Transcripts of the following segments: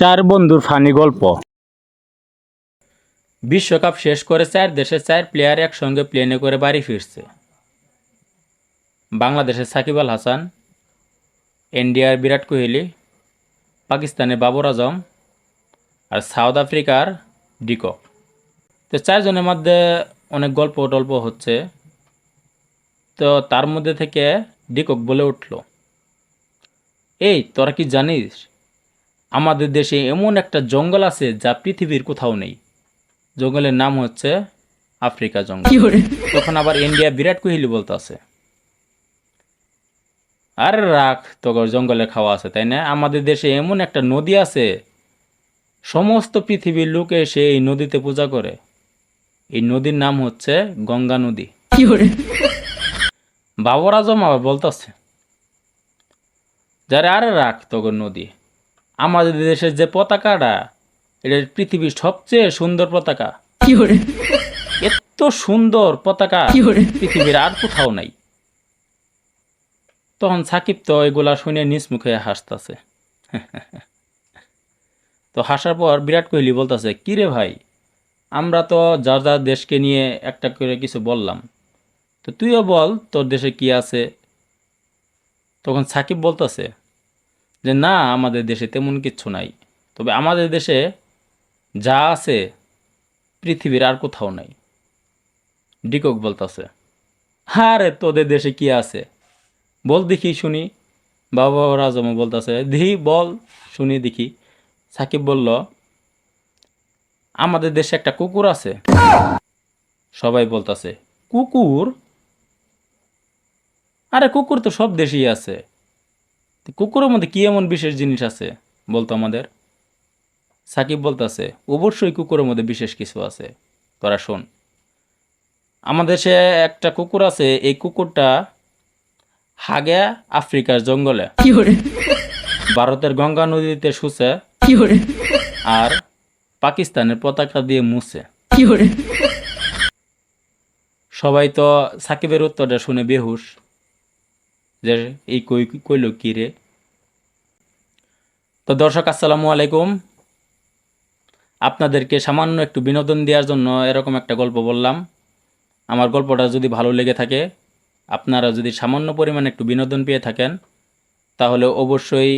চার বন্ধুর ফানি গল্প। বিশ্বকাপ শেষ করে 4 দেশের 4 প্লেয়ার একসঙ্গে প্লেনে করে বাড়ি ফিরছে। বাংলাদেশের সাকিব আল হাসান, ইন্ডিয়ার বিরাট কোহলি, পাকিস্তানের বাবর আজম আর সাউথ আফ্রিকার ডিকক। তো 4 জনের মধ্যে অনেক গল্প টল্প হচ্ছে। তো তার মধ্যে থেকে ডিকক বলে উঠল, এই তোরা কি জানিস আমাদের দেশে এমন একটা জঙ্গল আছে যা পৃথিবীর কোথাও নেই। জঙ্গলের নাম হচ্ছে আফ্রিকা জঙ্গল। তখন আবার ইন্ডিয়া বিরাট কোহলি বলতেছে, আরে রাখ, তোর জঙ্গলে খাওয়া আছে তাই না? আমাদের দেশে এমন একটা নদী আছে, সমস্ত পৃথিবীর লোক এসে এই নদীতে পূজা করে। এই নদীর নাম হচ্ছে গঙ্গা নদী। বাবর আজম আবার বলতেছে, যারে আরে রাখ তোর নদী, আমাদের দেশের যে পতাকাটা, এটা পৃথিবীর সবচেয়ে সুন্দর পতাকা। এত সুন্দর পতাকা পৃথিবীর আর কোথাও নাই। তখন সাকিব তো এগুলা শুনে নিজ মুখে হাসতেছে। তো হাসার পর বিরাট কোহলি বলতেছে, কিরে ভাই, আমরা তো যার যার দেশকে নিয়ে একটা করে কিছু বললাম, তো তুইও বল তোর দেশে কি আছে। তখন সাকিব বলতেছে যে না, আমাদের দেশে তেমন কিচ্ছু নাই, তবে আমাদের দেশে যা আছে পৃথিবীর আর কোথাও নাই। ডিকক বলতেছে, আরে তোদের দেশে কি আছে বল দেখি শুনি। বাবা আজমও বলতেছে, দেখি বল শুনি দেখি। সাকিব বলল, আমাদের দেশে একটা কুকুর আছে। সবাই বলতেছে, কুকুর? আরে কুকুর তো সব দেশেই আছে, কুকুরের মধ্যে কি এমন বিশেষ জিনিস আছে বলতো আমাদের। সাকিব বলতেছে, অবশ্যই কুকুরের মধ্যে বিশেষ কিছু আছে, তোরা শোন। আমাদের দেশে একটা কুকুর আছে, এই কুকুরটা হাগে আফ্রিকার জঙ্গলে, ভারতের গঙ্গা নদীতে শুছে, আর পাকিস্তানের পতাকা দিয়ে মুছে। সবাই তো সাকিবের উত্তরটা শুনে বেহুশ, যে এই কইল কি রে। তো দর্শক, আসসালামু আলাইকুম। আপনাদেরকে সামান্য একটু বিনোদন দেওয়ার জন্য এরকম একটা গল্প বললাম। আমার গল্পটা যদি ভালো লেগে থাকে, আপনারা যদি সামান্য পরিমাণে একটু বিনোদন পেয়ে থাকেন, তাহলে অবশ্যই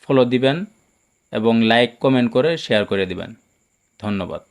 ফলো দিবেন এবং লাইক কমেন্ট করে শেয়ার করে দিবেন। ধন্যবাদ।